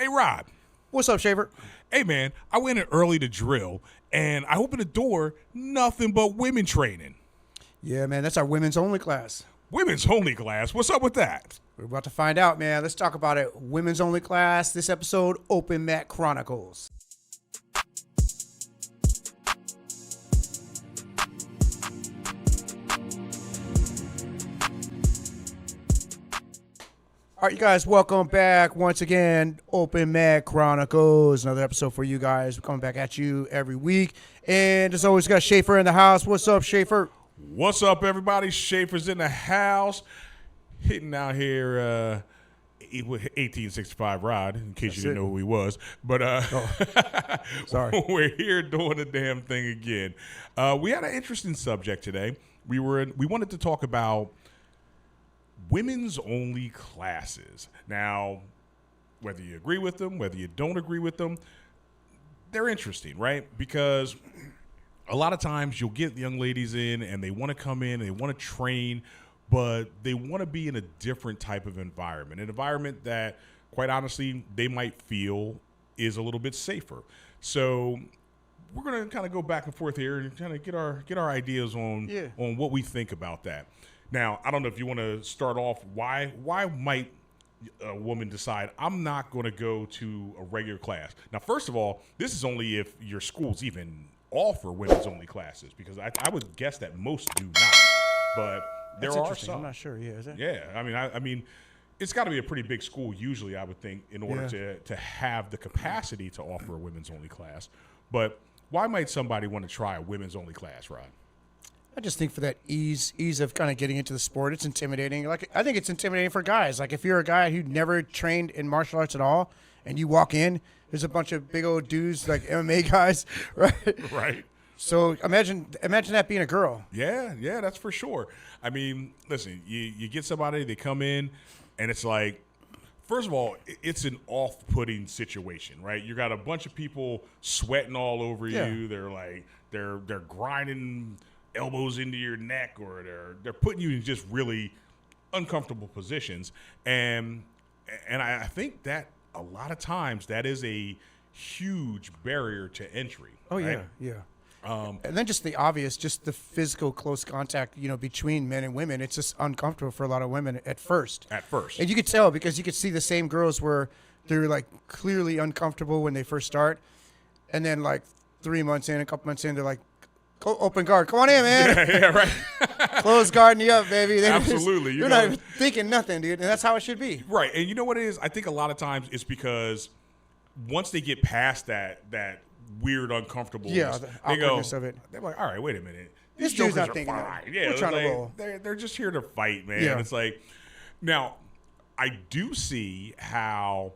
Hey, Rod. What's up, Shaver? Hey, man, I went in early to drill, and I opened the door, nothing but women training. Yeah, man, that's our women's only class. Women's only class? What's up with that? We're about to find out, man. Let's talk about it. Women's only class. This episode, Open Mat Chronicles. All right, you guys, welcome back once again. Open Mat Chronicles, another episode for you guys. We're coming back at you every week. And as always, got Schaefer in the house. What's up, Schaefer? What's up, everybody? Schaefer's in the house. Hitting out here with 1865 Rod, in case you didn't know who he was. But Sorry. We're here doing the damn thing again. We had an interesting subject today. We wanted to talk about women's only classes. Now, whether you agree with them, whether you don't agree with them, they're interesting, right? Because a lot of times you'll get young ladies in and they want to come in and they want to train, but they want to be in a different type of environment, an environment that, quite honestly, they might feel is a little bit safer. So we're going to kind of go back and forth here and kind of get our ideas on what we think about that. Now, I don't know if you want to start off. Why might a woman decide, I'm not going to go to a regular class? Now, first of all, this is only if your schools even offer women's only classes, because I would guess that most do not. But there are some. I'm not sure. Yeah, is that? Yeah, I mean, it's got to be a pretty big school usually, I would think, in order to have the capacity to offer a women's only class. But why might somebody want to try a women's only class, Rod? I just think for that ease of kind of getting into the sport, it's intimidating. Like, I think it's intimidating for guys. Like, if you're a guy who never trained in martial arts at all, and you walk in, there's a bunch of big old dudes, like MMA guys, right? Right. So imagine that being a girl. Yeah, that's for sure. I mean, listen, you get somebody, they come in, and it's like, first of all, it's an off-putting situation, right? You got a bunch of people sweating all over you. They're like, they're grinding elbows into your neck, or they're putting you in just really uncomfortable positions, and I think that a lot of times that is a huge barrier to entry. Oh, right? yeah. And then just the obvious, just the physical close contact, between men and women. It's just uncomfortable for a lot of women at first. And you could tell, because you could see the same girls where they're like clearly uncomfortable when they first start, and then like 3 months in, a couple months in, they're like, open guard, come on in, man. Yeah, right. Close guarding you up, baby. Absolutely. You're not even thinking nothing, dude. And that's how it should be. Right. And you know what it is? I think a lot of times it's because once they get past that weird uncomfortableness, the they go, awkwardness of it. They're like, all right, wait a minute. This These dude's jokers not are thinking fine. that. Yeah, We're trying to roll. They're just here to fight, man. Yeah. It's like, now, I do see how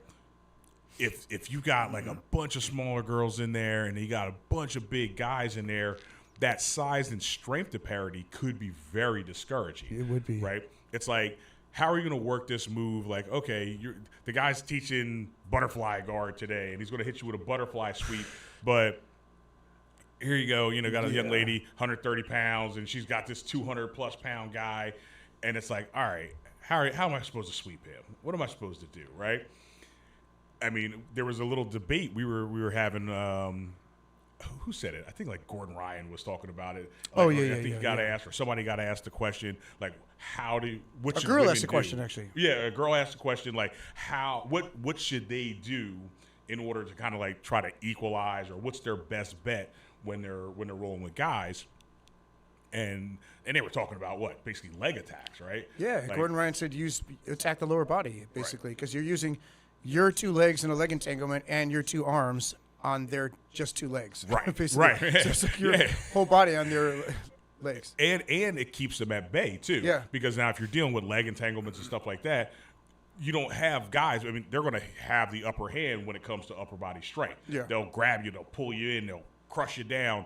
if you got like a bunch of smaller girls in there and you got a bunch of big guys in there, that size and strength disparity could be very discouraging. It would be. Right? It's like, how are you going to work this move? Like, okay, the guy's teaching butterfly guard today, and he's going to hit you with a butterfly sweep, but here you go, got a young lady, 130 pounds, and she's got this 200-plus pound guy, and it's like, all right, how am I supposed to sweep him? What am I supposed to do, right? I mean, there was a little debate we were having. Who said it? I think like Gordon Ryan was talking about it. Like, I think he got asked, or somebody got asked the question, like, what should girl women asked the do? question, actually. Yeah, a girl asked the question, like, what should they do in order to kind of like try to equalize, or what's their best bet when they're rolling with guys? And they were talking about what? Basically leg attacks, right? Yeah, like, Gordon Ryan said attack the lower body, basically, because you're using your two legs in a leg entanglement and your two arms on their just two legs. Right, basically. right. So it's like your whole body on their legs. And it keeps them at bay, too. Yeah. Because now if you're dealing with leg entanglements and stuff like that, you don't have guys. I mean, they're going to have the upper hand when it comes to upper body strength. Yeah. They'll grab you, they'll pull you in, they'll crush you down.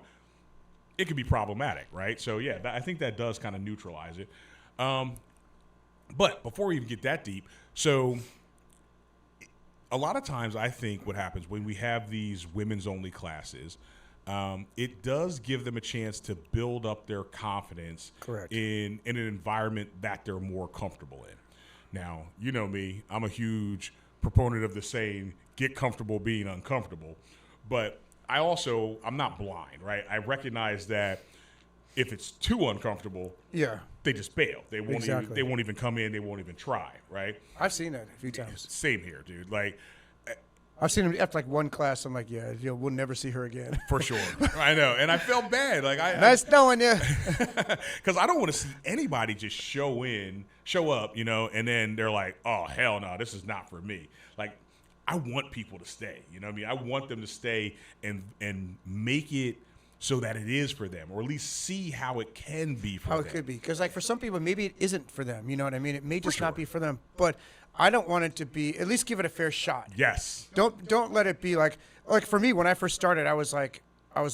It can be problematic, right? So, yeah, I think that does kind of neutralize it. But before we even get that deep, so a lot of times I think what happens when we have these women's only classes, it does give them a chance to build up their confidence in an environment that they're more comfortable in. Now, you know me, I'm a huge proponent of the saying, get comfortable being uncomfortable. But I'm not blind, right? I recognize that if it's too uncomfortable, they just bail. They won't even come in. They won't even try, right? I've seen that a few times. Same here, dude. Like, I've seen them after like one class. I'm like, we'll never see her again. For sure. I know. And I felt bad. Like nice knowing you. Because I don't want to see anybody just show up, and then they're like, oh, hell no, this is not for me. Like, I want people to stay. You know what I mean? I want them to stay and make it so that it is for them, or at least see how it can be for them. How it could be. Because, like, for some people, maybe it isn't for them. You know what I mean? It may just not be for them. But I don't want it to be, at least give it a fair shot. Yes. Don't let it be like for me, when I first started, I was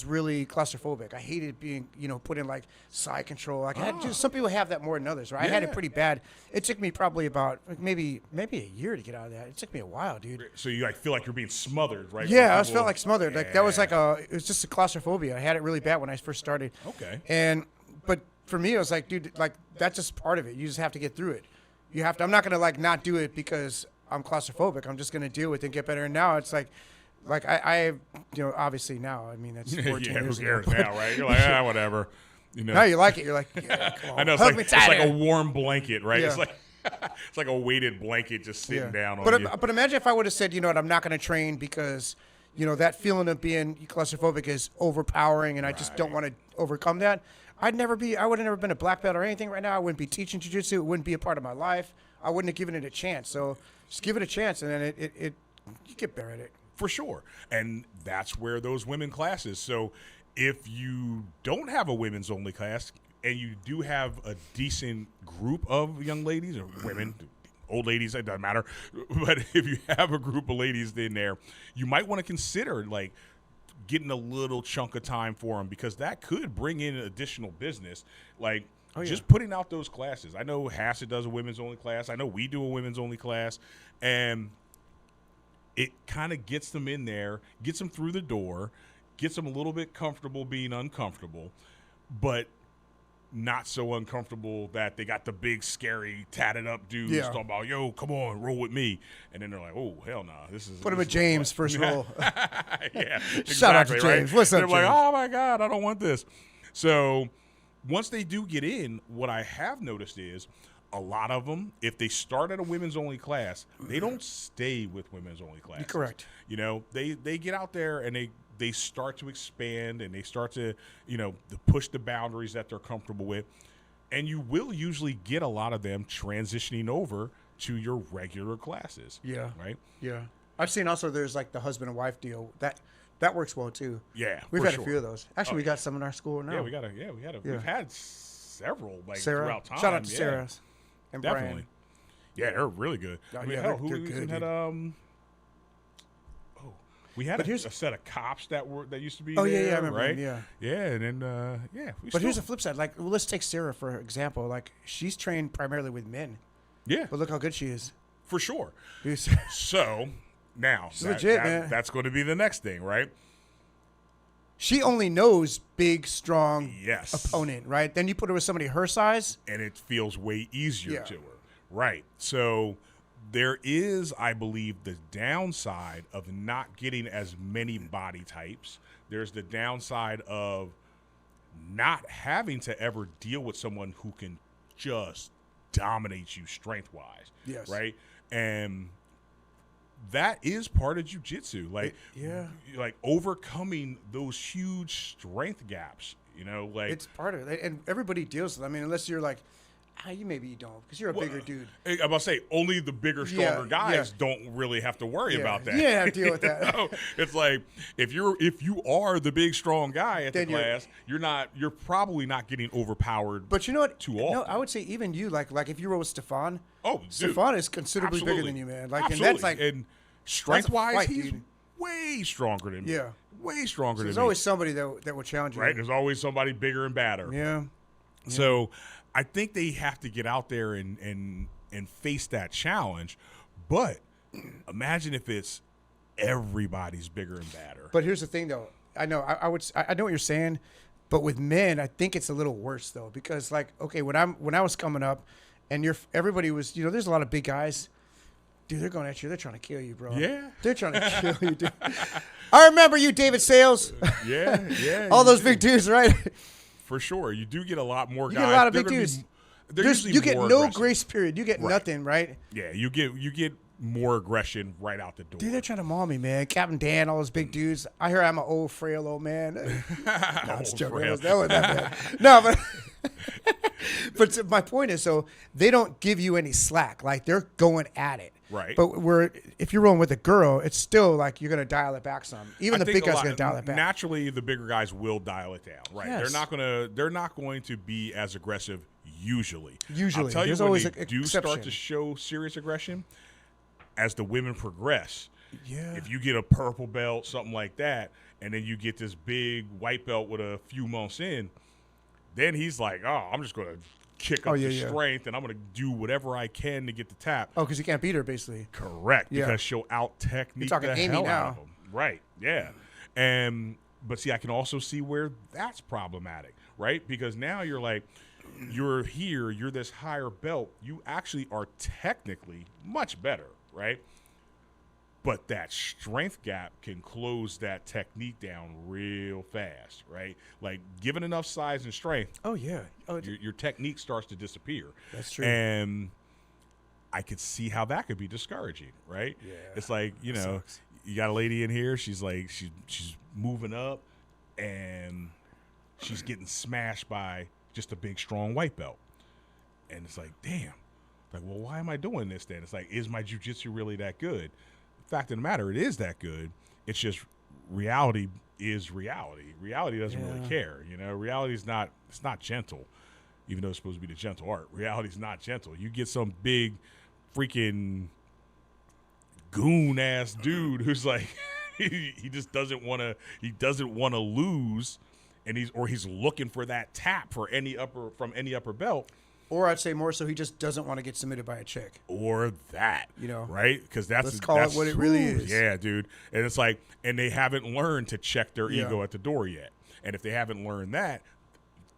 really claustrophobic. I hated being, put in like side control. Like some people have that more than others, right? Yeah. I had it pretty bad. It took me probably about maybe a year to get out of that. It took me a while, dude. So you like feel like you're being smothered, right? Yeah, I felt like smothered. Yeah. Like that was like it was just a claustrophobia. I had it really bad when I first started. Okay. But for me, it was like, dude, like that's just part of it. You just have to get through it. You have to. I'm not gonna like not do it because I'm claustrophobic. I'm just gonna deal with it and get better. And now it's like I obviously now. I mean, that's 14 years ago. Now, right? You're like, whatever. Now you like it. You're like, yeah, come on. I know it's like a warm blanket, right? Yeah. It's like a weighted blanket just sitting down on you. But imagine if I would have said, what, I'm not gonna train because that feeling of being claustrophobic is overpowering, and I just don't want to overcome that. I would have never been a black belt or anything right now. I wouldn't be teaching jiu-jitsu. It wouldn't be a part of my life. I wouldn't have given it a chance. So just give it a chance, and then you get better at it. For sure. And that's where those women classes. So if you don't have a women's only class and you do have a decent group of young ladies or women, old ladies, it doesn't matter. But if you have a group of ladies in there, you might want to consider like getting a little chunk of time for them, because that could bring in additional business. Like just putting out those classes. I know Hassett does a women's only class. I know we do a women's only class, and it kind of gets them in there, gets them through the door, gets them a little bit comfortable being uncomfortable, but not so uncomfortable that they got the big, scary, tatted up dudes talking about, yo, come on, roll with me. And then they're like, oh, hell no. This is. Put him at James first roll. Yeah. Exactly, Shout out to James. Right? What's up, they're James? like, oh, my God, I don't want this. So once they do get in, what I have noticed is a lot of them, if they start at a women's only class, they don't stay with women's only classes. Correct. They get out there and they start to expand, and they start to, to push the boundaries that they're comfortable with. And you will usually get a lot of them transitioning over to your regular classes. Yeah. Right? Yeah. I've seen also there's like the husband and wife deal. That works well too. Yeah. We've had a few of those. Actually, we got some in our school now. Yeah, we've had several Sarah, throughout time. Shout out to Sarah and definitely. Brian. Yeah, they're really good. They're good, had we had a set of cops that used to be there, I remember right? them, yeah, and then But here's the flip side. Like, let's take Sarah for example. Like, she's trained primarily with men. Yeah, but look how good she is. For sure. So now she's legit, man. That's going to be the next thing, right? She only knows big, strong opponent, right? Then you put her with somebody her size, and it feels way easier to her, right? So there is, I believe, the downside of not getting as many body types. There's the downside of not having to ever deal with someone who can just dominate you strength-wise. Yes. Right? And that is part of jiu-jitsu. Like, like overcoming those huge strength gaps, like it's part of it. And everybody deals with it. I mean, unless you're like, maybe you don't, because you're a bigger dude. I'm about to say, only the bigger, stronger guys don't really have to worry about that. You don't have to deal with that. It's like if you are the big, strong guy at the class, you're probably not getting overpowered. But you know what? Too often. No, I would say even you, like if you roll with Stefan. Oh, Stefan is considerably bigger than you, man. Like, absolutely. And that's like, and strength-wise, he's dude. way stronger than me. Yeah, way stronger than me. There's always somebody that will challenge you. Right? There's always somebody bigger and badder. Yeah. So I think they have to get out there and face that challenge. But imagine if it's everybody's bigger and badder. But here's the thing, though. I know I know what you're saying, but with men, I think it's a little worse though, because like, okay, when I was coming up, and everybody was, there's a lot of big guys. Dude, they're going at you. They're trying to kill you, bro. Yeah. They're trying to kill you, dude. I remember you, David Sales. Yeah. All those big dudes, right? For sure. You do get a lot more guys. You get a lot of big dudes. You get no aggressive. grace period. You get nothing, right? Yeah, you get more aggression right out the door. Dude, they're trying to maul me, man. Captain Dan, all those big dudes. I hear I'm an old, frail old man. No, I'm just joking. That wasn't that bad. No, but my point is, so they don't give you any slack. Like, they're going at it. Right. But if you're rolling with a girl, it's still like you're going to dial it back some. Even the big guys are going to dial it back. Naturally, the bigger guys will dial it down. Right. Yes. They're not going to be as aggressive usually. Usually. I'll tell you, there's when always they do start to show serious aggression, as the women progress. Yeah. If you get a purple belt, something like that, and then you get this big white belt with a few months in, then he's like, oh, I'm just going to kick up the strength, and I'm going to do whatever I can to get the tap. Oh, because you can't beat her, basically. Correct, because she'll out-technique the Amy hell now. out of him. Right, yeah. But see, I can also see where that's problematic, right? Because now you're like, you're here, you're this higher belt, you actually are technically much better, right? But that strength gap can close that technique down real fast, right? Like, given enough size and strength, your technique starts to disappear. That's true. And I could see how that could be discouraging, right? Yeah. It's like, you know, you got a lady in here, she's like, she's moving up, and she's getting smashed by just a big, strong white belt. And it's like, damn. Like, well, why am I doing this then? It's like, is my jiu-jitsu really that good? Fact of the matter, it is that good. It's just reality is reality. Reality doesn't really care. You know, reality is not, it's not gentle, even though it's supposed to be the gentle art. Reality is not gentle. You get some big freaking goon ass dude who's like, he just doesn't want to lose, and he's looking for that tap from any upper belt. Or I'd say more so he just doesn't want to get submitted by a chick. Or that. You know. Right? Because let's call it what it really is. Yeah, dude. And it's like, and they haven't learned to check their ego at the door yet. And if they haven't learned that,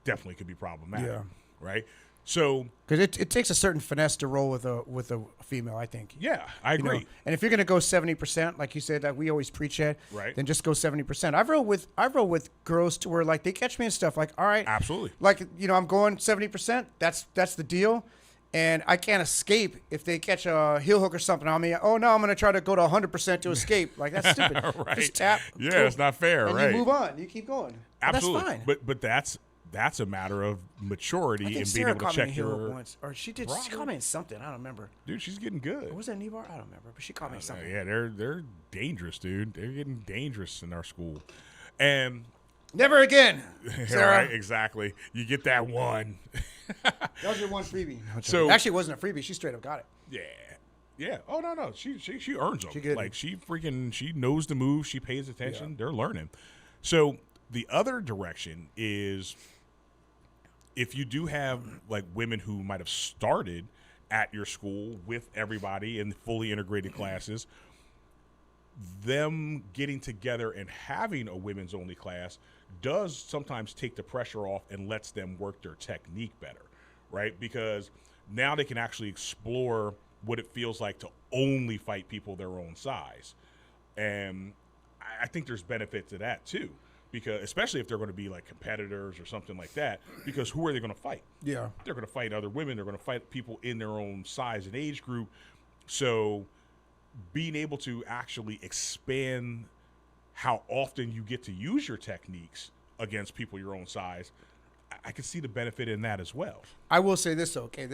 definitely could be problematic. Yeah. Right? So, because it takes a certain finesse to roll with a female, I think. Yeah, I agree. Know? And if you're gonna go 70%, like you said, that we always preach at, right? Then just go 70%. I've rolled with girls to where like they catch me and stuff. Like, all right, absolutely. Like, you know, I'm going 70%. That's the deal, and I can't escape if they catch a heel hook or something on me. Oh no, I'm gonna try to go to 100% to escape. Like, that's stupid. Right? Just tap. Yeah, cool. it's not fair. And right? You move on. You keep going. Absolutely. That's fine. But that's a matter of maturity and being Sarah able to check me your. Once, or she did. She caught me in something. I don't remember. Dude, she's getting good. Or was that knee bar? I don't remember. But she caught me in something. Yeah, they're dangerous, dude. They're getting dangerous in our school, and never again, Sarah. Right? Exactly. You get that one. That was your one freebie. So actually, it wasn't a freebie. She straight up got it. Yeah. Oh no. She earns them. She knows the move. She pays attention. Yeah. They're learning. So the other direction is, if you do have like women who might have started at your school with everybody in fully integrated classes, them getting together and having a women's only class does sometimes take the pressure off and lets them work their technique better, right? Because now they can actually explore what it feels like to only fight people their own size. And I think there's benefit to that too. Because especially if they're going to be like competitors or something like that, because who are they going to fight? Yeah. They're going to fight other women. They're going to fight people in their own size and age group. So being able to actually expand how often you get to use your techniques against people your own size, I can see the benefit in that as well. I will say this, though. Okay,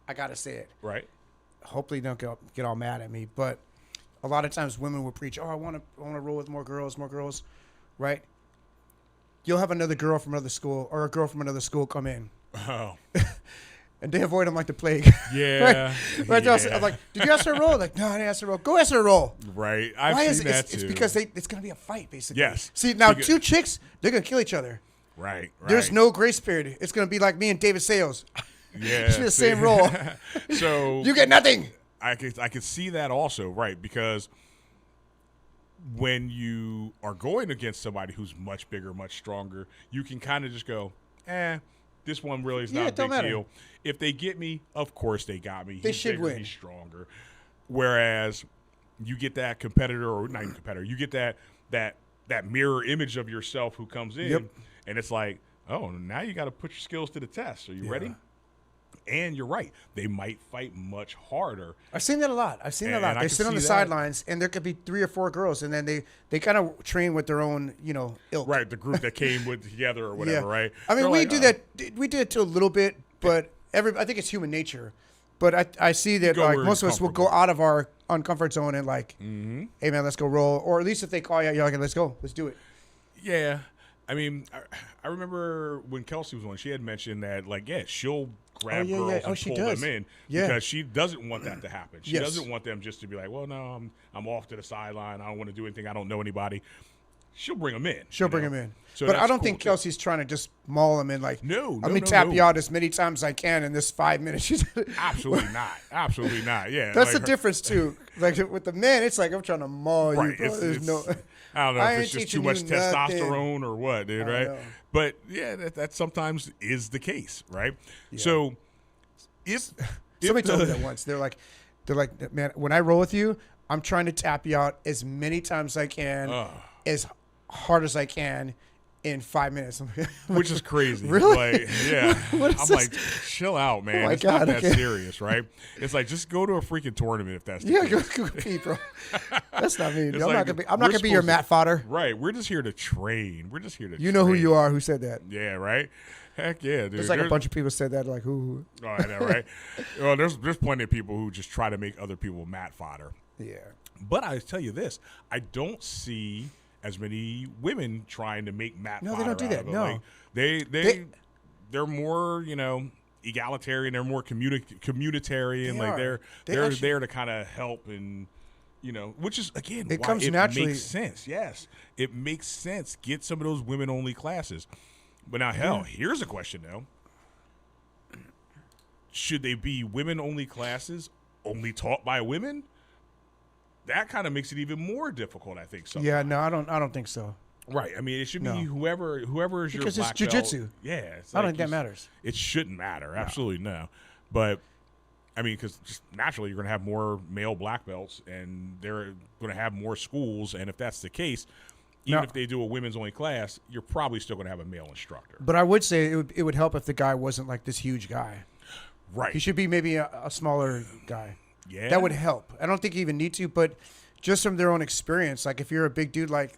I got to say it. Right. Hopefully don't get all mad at me, but a lot of times women will preach, oh, I want to roll with more girls, right? You'll have another girl from another school or a girl from another school come in. Oh. And they avoid them like the plague. Yeah. Right? Yeah. I'm like, did you ask her to roll? Like, no, I didn't ask her to roll. Go ask her to roll. Right. I've seen that too. It's because it's going to be a fight, basically. Yes. See, now two chicks, they're going to kill each other. Right. There's no grace period. It's going to be like me and David Sales. Yeah. It's the same role. So you get nothing. I could see that also, right? Because when you are going against somebody who's much bigger, much stronger, you can kind of just go, this one really is not a big deal. If they get me, of course they got me. They should win. He's stronger. Whereas you get that competitor, or not even competitor, you get that mirror image of yourself who comes in, and it's like, oh, now you got to put your skills to the test. Are you ready? And you're right. They might fight much harder. I've seen that a lot. They sit on the sidelines, and there could be 3 or 4 girls, and then they kind of train with their own, ilk. Right, the group that came together or whatever, right? I mean, we do that. We did it to a little bit, but I think it's human nature. But I see that like most of us will go out of our uncomfort zone and like, hey man, let's go roll. Or at least if they call you, you're like, let's go, let's do it. Yeah, I mean, I remember when Kelsey was on, she had mentioned that like, she'll grab girls and pull them in because she doesn't want that to happen. She doesn't want them just to be like, well, no, I'm off to the sideline. I don't want to do anything. I don't know anybody. She'll bring them in. So but I don't think Kelsey's trying to just maul them in like, let me tap you out as many times as I can in this 5 minutes. Absolutely not. Absolutely not. Yeah. That's the difference too. Like with the men, it's like I'm trying to maul you. Bro. I don't know if it's just too much testosterone or what, dude, right? Know. But yeah, that sometimes is the case, right? Yeah. So somebody told me that once. They're like, man, when I roll with you, I'm trying to tap you out as many times as I can, as hard as I can in 5 minutes. Which is crazy. Really? Like, yeah. I'm like, chill out, man. Oh my it's God, not that serious, right? It's like, just go to a freaking tournament if that's the case. Go pee, bro. That's not me. I'm not gonna be your mat fodder. Right. We're just here to train. We're just here to You know who you are who said that. Yeah, right? Heck yeah, dude. It's like a bunch of people said that, like, who? Oh, I know, right? Well, there's plenty of people who just try to make other people mat fodder. Yeah. But I tell you this, I don't see as many women trying to make mat fodder. No, they don't do that. No. Like, they're more, egalitarian. They're more communitarian. They're there to kind of help and, which is, again, it why comes it naturally. makes sense. Yes, it makes sense. Get some of those women-only classes. But now, hell, here's a question, though. Should they be women-only classes only taught by women? That kind of makes it even more difficult, I think. Sometimes. Yeah, no, I don't think so. Right. I mean, it should be whoever is your black belt. Because it's jiu-jitsu. Yeah. I don't think that matters. It shouldn't matter. Absolutely no. But, I mean, because just naturally you're going to have more male black belts, and they're going to have more schools. And if that's the case, even if they do a women's only class, you're probably still going to have a male instructor. But I would say it would help if the guy wasn't like this huge guy. Right. He should be maybe a smaller guy. Yeah. That would help. I don't think you even need to, but just from their own experience, like if you're a big dude, like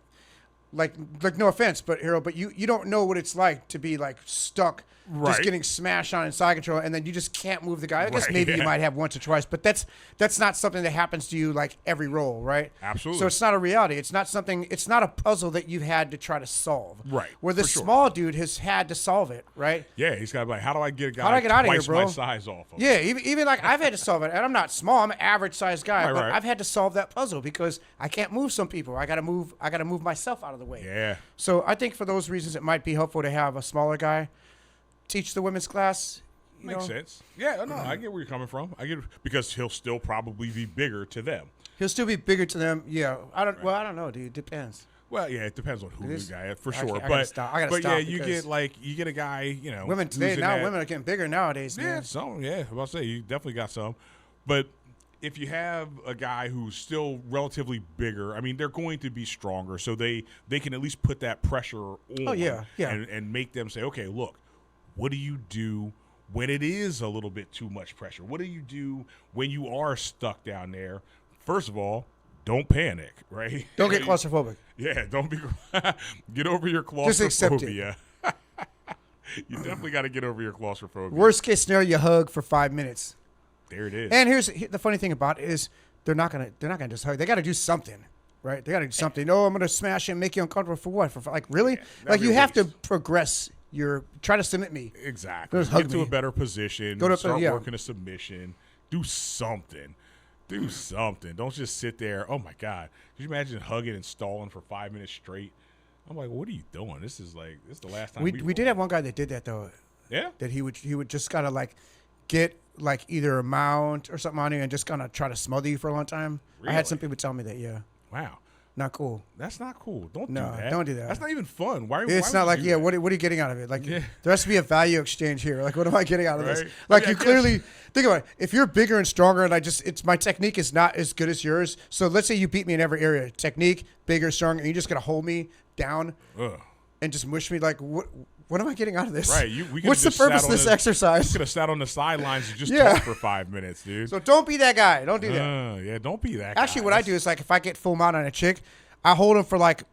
no offense, but Harold, but you don't know what it's like to be like stuck, just getting smashed on in side control, and then you just can't move the guy. I guess maybe you might have once or twice, but that's not something that happens to you like every roll, right? Absolutely. So it's not a reality. It's not a puzzle that you've had to try to solve. Right. Where the small dude has had to solve it, right? Yeah, he's got to be like, how do I get a guy out of here, bro? My size off of Yeah, even like I've had to solve it, and I'm not small. I'm an average sized guy, but right. I've had to solve that puzzle because I can't move some people. I gotta move myself out of the way. Yeah. So I think for those reasons, it might be helpful to have a smaller guy teach the women's class. Makes sense. Yeah, no, I get where you're coming from. I get it, because he'll still probably be bigger to them. He'll still be bigger to them. Yeah, I don't know, dude. It depends. Well, yeah, it depends on who the guy is for sure. I gotta stop yeah, you get a guy. Women today women are getting bigger nowadays. Yeah, man. some. Yeah, I'm about to say you definitely got some, but if you have a guy who's still relatively bigger, I mean, they're going to be stronger, so they can at least put that pressure on. Oh, yeah. And make them say, okay, look, what do you do when it is a little bit too much pressure? What do you do when you are stuck down there? First of all, don't panic, right? Don't get claustrophobic. Yeah, don't be. Get over your claustrophobia. Just accept it. You definitely got to get over your claustrophobia. Worst case scenario, you hug for 5 minutes. There it is. And here's the funny thing about it is they're not gonna just hug. They got to do something, right? They got to do something. No, I'm gonna smash you and make you uncomfortable for what? For like really? Yeah, like you have to progress. Try to submit me. Exactly. Get to a better position. Start working a submission. Do something. Do something. Don't just sit there. Oh my God! Could you imagine hugging and stalling for 5 minutes straight? I'm like, what are you doing? This is the last time we did have one guy that did that though. Yeah. That he would just gotta like get like either a mount or something on you and just kind of try to smother you for a long time. Really? I had some people tell me that. Yeah. Wow. Not cool. That's not cool. Don't do No, that. don't do that. That's not even fun. Why? It's why not like, would you do what that? are you getting out of it? Like, Yeah. there has to be a value exchange here. Like, what am I getting out of this? Right. Like, I mean, you clearly think about it. If you're bigger and stronger, and it's my technique is not as good as yours. So let's say you beat me in every area, technique, bigger, stronger, and you're just gonna hold me down and just mush me. Like, what am I getting out of this? Right. What's the purpose of this exercise? You could have sat on the sidelines and just talked for 5 minutes, dude. So don't be that guy. Don't do that. Yeah, don't be that guy. Actually, what I do is, like, if I get full mount on a chick, I hold him for like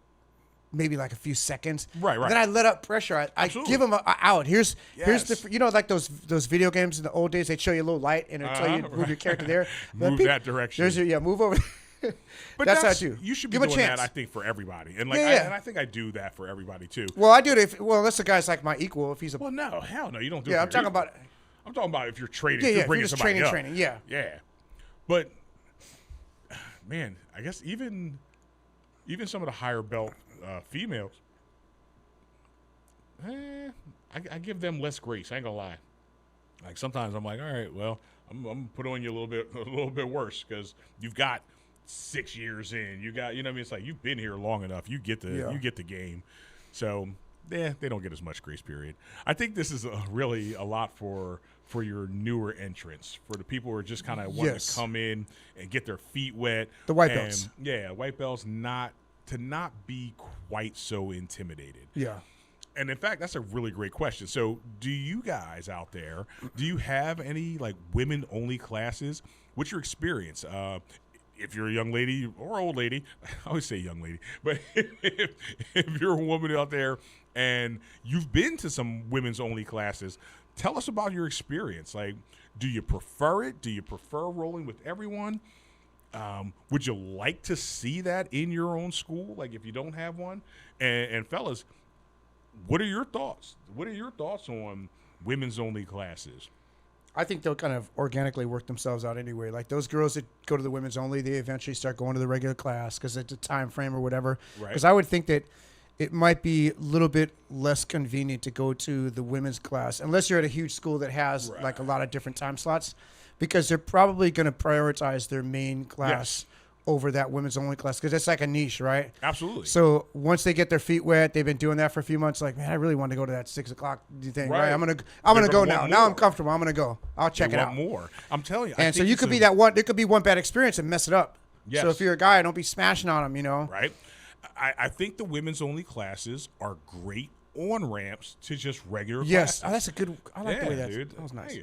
maybe like a few seconds. Right. Then I let up pressure. I give him a out. Here's the like those video games in the old days. They'd show you a little light and it'll tell you to move your character there. Move that direction. There's move over. But that's how I do. You should be give doing him a chance. that, I think, for everybody. And like, and I think I do that for everybody too. Well, I do it unless the guy's like my equal. If he's a well, no, hell no, you don't do. Yeah, it I'm talking about. I'm talking about if you're trading. Yeah, you're bringing if you're somebody just up. training. Yeah. Yeah, but man, I guess even some of the higher belt females, I give them less grace. I ain't gonna lie. Like sometimes I'm like, all right, well, I'm gonna put on you a little bit worse because you've got 6 years in. You got, you know what I mean? It's like you've been here long enough. You get the game. So they don't get as much grace period. I think this is really a lot for your newer entrants, for the people who are just kind of wanting to come in and get their feet wet. The white belts. Yeah, white belts not be quite so intimidated. Yeah. And in fact, that's a really great question. So do you guys out there, do you have any like women only classes? What's your experience? If you're a young lady or old lady, I always say young lady, but if you're a woman out there and you've been to some women's only classes, tell us about your experience. Like, do you prefer it? Do you prefer rolling with everyone? Would you like to see that in your own school? Like if you don't have one? And fellas, what are your thoughts? What are your thoughts on women's only classes? I think they'll kind of organically work themselves out anyway. Like those girls that go to the women's only, they eventually start going to the regular class because it's a time frame or whatever. Because I would think that it might be a little bit less convenient to go to the women's class unless you're at a huge school that has like a lot of different time slots, because they're probably going to prioritize their main class over that women's only class because it's like a niche, right? Absolutely. So once they get their feet wet, they've been doing that for a few months. Like, man, I really want to go to that 6 o'clock thing, right? I'm gonna go now. Now I'm comfortable. I'm gonna go. I'll check it out. More. I'm telling you. And so you could be that one. There could be one bad experience and mess it up. Yes. So if you're a guy, don't be smashing on them. You know. Right. I think the women's only classes are great on ramps to just regular classes. Oh, that's a good. I like the way that was nice.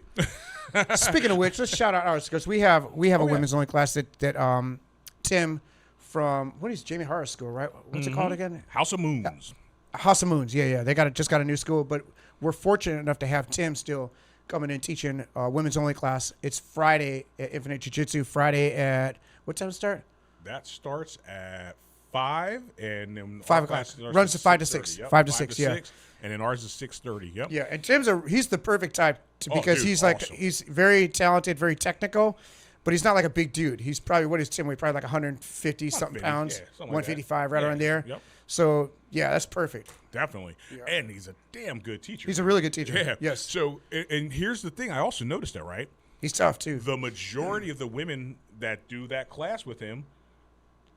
Hey. Speaking of which, let's shout out ours because we have a women's only class that Tim from what is Jamie Harris School, right? What's it called again? House of Moons. House of Moons. Yeah. They just got a new school, but we're fortunate enough to have Tim still coming in teaching women's only class. It's Friday at Infinite Jiu-Jitsu. Friday at what time does it start? That starts at 5 and then 5 o'clock. Runs to 5 to 6. Yep. 5 to 6. Yeah. And then ours is 6:30. Yep. Yeah, and Tim's he's the perfect type because dude, he's like awesome. he's very talented, very technical, but he's not like a big dude. He's probably what is Tim? Weigh probably like 150 something pounds, 155 right around there. Yep. So yeah, that's perfect. Definitely. Yeah. And he's a damn good teacher. He's a really good teacher. Yeah. Yes. So and here's the thing. I also noticed that, right? He's tough too. The majority of the women that do that class with him,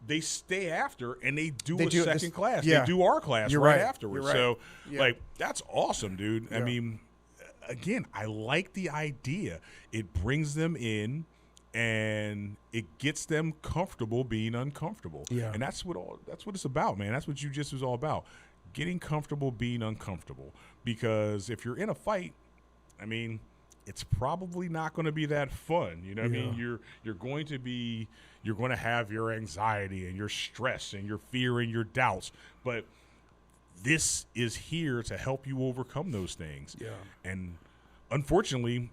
they stay after and they do a second class. Yeah. They do our class right afterwards. You're right. So, like, that's awesome, dude. Yeah. I mean, again, I like the idea. It brings them in and it gets them comfortable being uncomfortable. Yeah. And that's what it's about, man. That's what jiu-jitsu is all about. Getting comfortable being uncomfortable. Because if you're in a fight, I mean, it's probably not going to be that fun. You know what I mean? You're going to have your anxiety and your stress and your fear and your doubts. But this is here to help you overcome those things. Yeah. And unfortunately,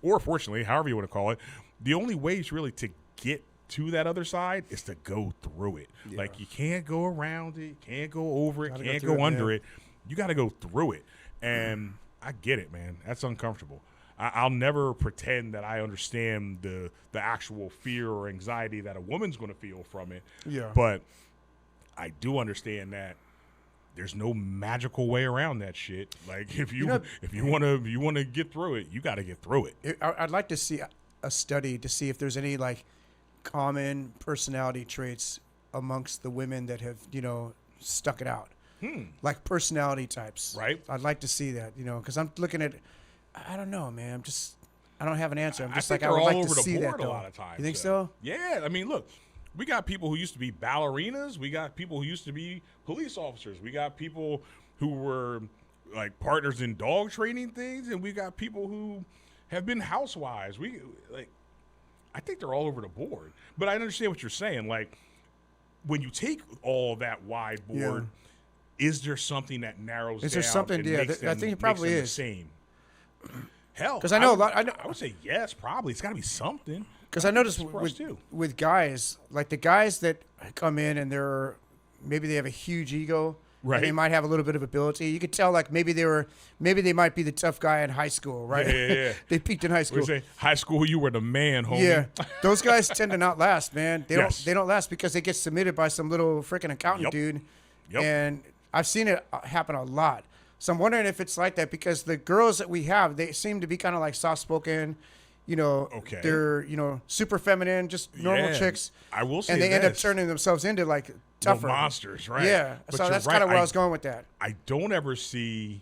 or fortunately, however you want to call it, the only way is really to get to that other side is to go through it. Yeah. Like you can't go around it, can't go over it, can't go under it. You got to go through it. And I get it, man. That's uncomfortable. I'll never pretend that I understand the actual fear or anxiety that a woman's going to feel from it. Yeah. But I do understand that there's no magical way around that shit. Like if you want to get through it, you got to get through it. I'd like to see a study to see if there's any like common personality traits amongst the women that have, stuck it out. Like personality types. Right. I'd like to see that, because I'm looking at, I don't know, man. I don't have an answer. I'm just I think I would they're like all to over see the that board though. a lot of times. You think so? Yeah. I mean, look, we got people who used to be ballerinas. We got people who used to be police officers. We got people who were like partners in dog training things, and we got people who have been housewives. I think they're all over the board. But I understand what you're saying. Like, when you take all that wide board, is there something that narrows down? Is there something? And Yeah, makes them, I think it probably is. the same. Hell, Because I know a lot. I would say yes, probably. It's got to be something. Because I noticed too. with guys, like the guys that come in and maybe they have a huge ego. Right. And they might have a little bit of ability. You could tell, like maybe they might be the tough guy in high school, right? Yeah. They peaked in high school. Say, high school, you were the man, homie. Yeah, those guys tend to not last, man. They Yes. don't last because they get submitted by some little freaking accountant dude. Yep. And I've seen it happen a lot. So I'm wondering if it's like that because the girls that we have, they seem to be kind of like soft spoken. Okay. They're super feminine, just normal chicks. I will say, and they end up turning themselves into like tougher monsters, right? Yeah. But So you're that's right. kind of where I was going with that. I don't ever see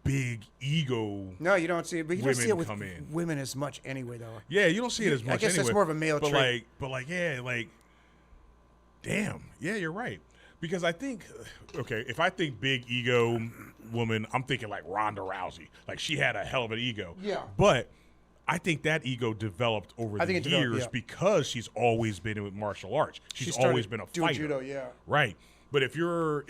big ego. No, you don't see it, but you don't see it with come in. women as much anyway, though. Yeah, you don't see it as much. I guess anyway. that's more of a male but trait. Damn, yeah, you're right. Because I think, if I think big ego woman, I'm thinking like Ronda Rousey. Like she had a hell of an ego. Yeah. But I think that ego developed over the years because she's always been in martial arts. She's always been a fighter. Judo, yeah. Right. But if you're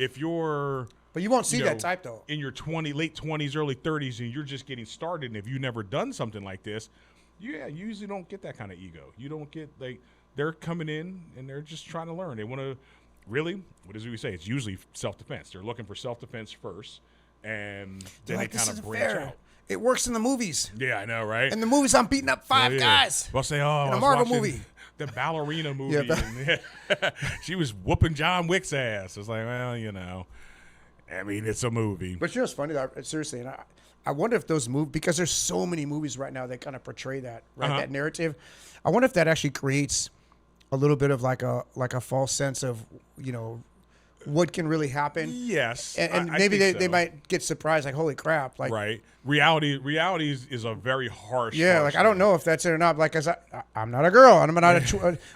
But you won't see that type though. In your late 20s, early 30s, and you're just getting started, and if you've never done something like this, you usually don't get that kind of ego. You don't get they're coming in and they're just trying to learn. They want to really, what is it we say? It's usually self-defense. They're looking for self-defense first, and then they kind of branch out. It works in the movies. Yeah, I know, right? In the movies, I'm beating up five guys. I'll say, in a Marvel movie. The ballerina movie. She was whooping John Wick's ass. It's like, well, I mean, it's a movie. But what's funny, seriously, and I wonder if those movies, because there's so many movies right now that kind of portray that, right? That narrative. I wonder if that actually creates a little bit of like a false sense of, what can really happen. Yes. And maybe they might get surprised, like, holy crap. Like, right. Reality is a very harsh. Yeah, like, I don't know if that's it or not. Like, cause I'm not a girl. I'm not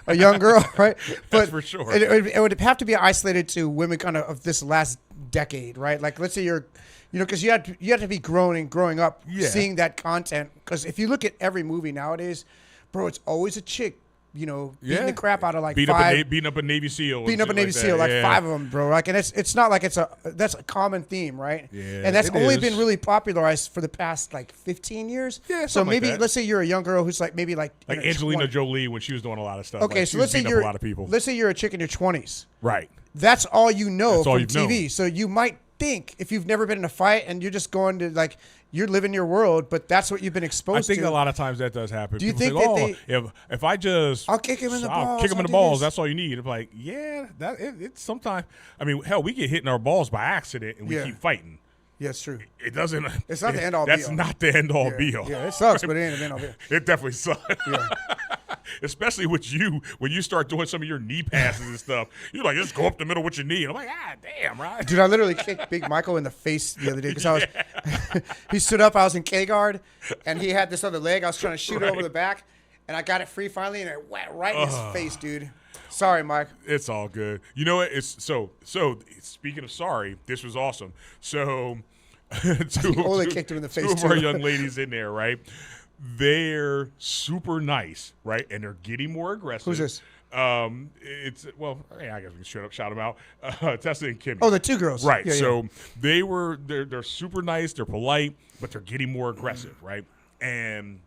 a young girl, right? But that's for sure. It would have to be isolated to women kind of this last decade, right? Like, let's say you're, because you had to be growing up seeing that content. Because if you look at every movie nowadays, bro, it's always a chick. Beating the crap out of like beating up a Navy SEAL. Beating up a Navy SEAL, like 5 of them, bro. Like, and it's not like that's a common theme, right? Yeah, and that's only been really popularized for the past like 15 years. Yeah, so maybe like let's say you're a young girl who's like maybe like Angelina Jolie when she was doing a lot of stuff. Okay, so let's say you're a lot of people. Let's say you're a chick in your 20s. Right. That's all you know from TV. Known. So you might think if you've never been in a fight and you're just going to like. You're living your world, but that's what you've been exposed to. I think a lot of times that does happen. Do you people think say, if I just I'll kick him in the balls. I'll kick him in the balls. That's all you need. I'm like, it's sometimes. I mean, hell, we get hit in our balls by accident and we keep fighting. Yeah, it's true. It doesn't. It's not the end all. Be all. That's not the end all be all. Yeah, it sucks, but it ain't the end all be all. It definitely sucks. Yeah. Especially with you when you start doing some of your knee passes and stuff. You're like, just go up the middle with your knee. And I'm like, damn, right? Dude, I literally kicked Big Michael in the face the other day because he stood up. I was in K-guard, and he had this other leg. I was trying to shoot it over the back, and I got it free finally, and it went right in his face, dude. Sorry, Mike. It's all good. You know what? It's so speaking of sorry, this was awesome. So kicked him in the face. Two of our young ladies in there, right? They're super nice, right? And they're getting more aggressive. Who's this? I guess we can shout them out. Tessa and Kimmy. Oh, the two girls. Right. Yeah, so they're super nice, they're polite, but they're getting more aggressive, right? And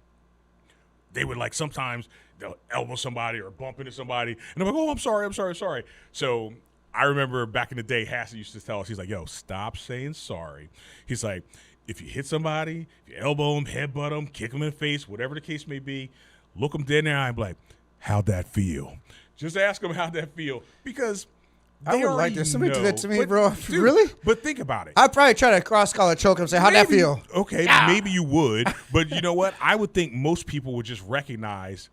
they would like sometimes they'll elbow somebody or bump into somebody, and I'm like, oh, I'm sorry. So I remember back in the day, Hassan used to tell us, he's like, yo, stop saying sorry. He's like, if you hit somebody, if you elbow them, headbutt them, kick them in the face, whatever the case may be, look them dead in the eye and be like, how'd that feel? Just ask them how'd that feel. Because I would like this. Somebody do that to me, but, bro. Dude, really? But think about it. I'd probably try to cross-collar choke him and say, how'd that feel? Okay, maybe you would. But you know what? I would think most people would just recognize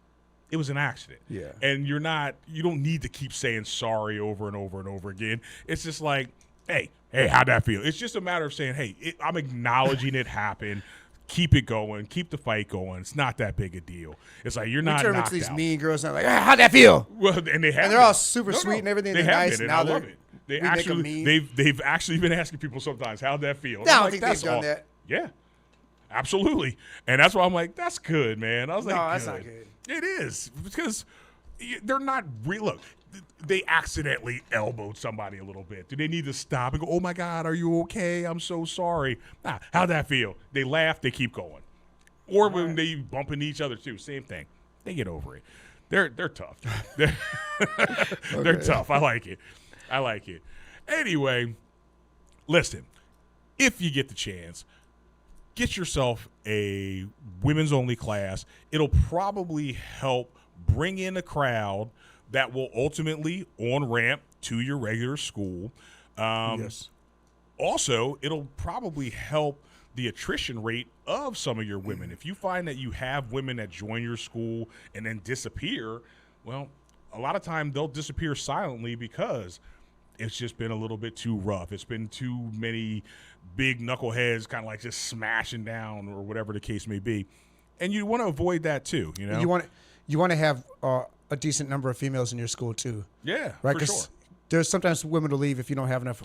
it was an accident. Yeah. And you don't need to keep saying sorry over and over and over again. It's just like, hey, how'd that feel? It's just a matter of saying, hey, I'm acknowledging it happened. Keep it going. Keep the fight going. It's not that big a deal. It's like you're not knocked out. These mean girls and like, how'd that feel? Well, and they're all super sweet and everything. They're nice. Been, now and I love it. They've actually been asking people sometimes, how'd that feel? I don't think they've done that. Yeah, absolutely. And that's why I'm like, that's good, man. I was like, no, that's not good. It is, because they're not real. Look, they accidentally elbowed somebody a little bit. Do they need to stop and go, oh, my God, are you okay? I'm so sorry. Nah, how'd that feel? They laugh. They keep going. Or when they bump into each other, too. Same thing. They get over it. They're tough. They're tough. I like it. Anyway, listen, if you get the chance, get yourself a women's only class. It'll probably help bring in a crowd that will ultimately on-ramp to your regular school. Yes. Also, it'll probably help the attrition rate of some of your women. If you find that you have women that join your school and then disappear, well, a lot of time they'll disappear silently because it's just been a little bit too rough. It's been too many big knuckleheads kind of like just smashing down or whatever the case may be. And you want to avoid that too, you know? You want to have a decent number of females in your school too. Yeah, right? For sure. There's sometimes women will leave if you don't have enough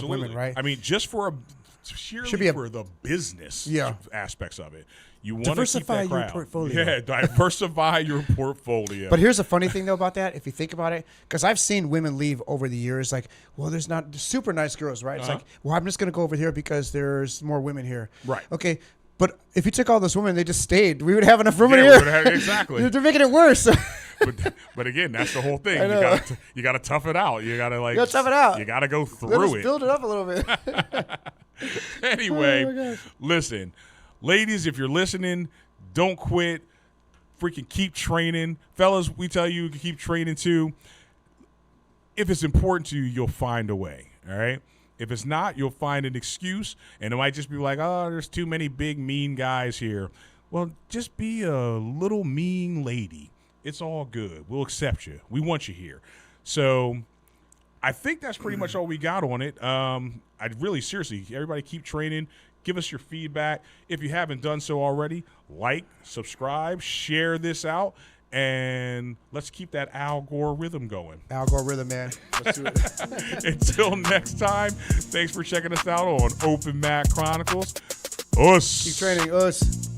women, right? I mean, just for for the business aspects of it. You want to keep that crowd. Diversify your portfolio. Yeah, diversify your portfolio. But here's a funny thing, though, about that, if you think about it, because I've seen women leave over the years, like, well, there's not super nice girls, right? It's like, well, I'm just going to go over here because there's more women here. Right. Okay, but if you took all those women, they just stayed, we would have enough room in here. Exactly. They're making it worse. but again, that's the whole thing. You got to tough it out. You got to tough it out. You got to go through it. Build it up a little bit. Anyway, listen, ladies, if you're listening, don't quit. Freaking keep training. Fellas, we tell you to keep training too. If it's important to you, you'll find a way. All right. If it's not, you'll find an excuse, and it might just be like, oh, there's too many big, mean guys here. Well, just be a little mean lady. It's all good. We'll accept you. We want you here. So I think that's pretty much all we got on it. I'd really, seriously, everybody keep training. Give us your feedback. If you haven't done so already, like, subscribe, share this out, and let's keep that Al Gore rhythm going. Al Gore rhythm, man. Let's do it. Until next time, thanks for checking us out on Open Mat Chronicles. Us. Keep training, us.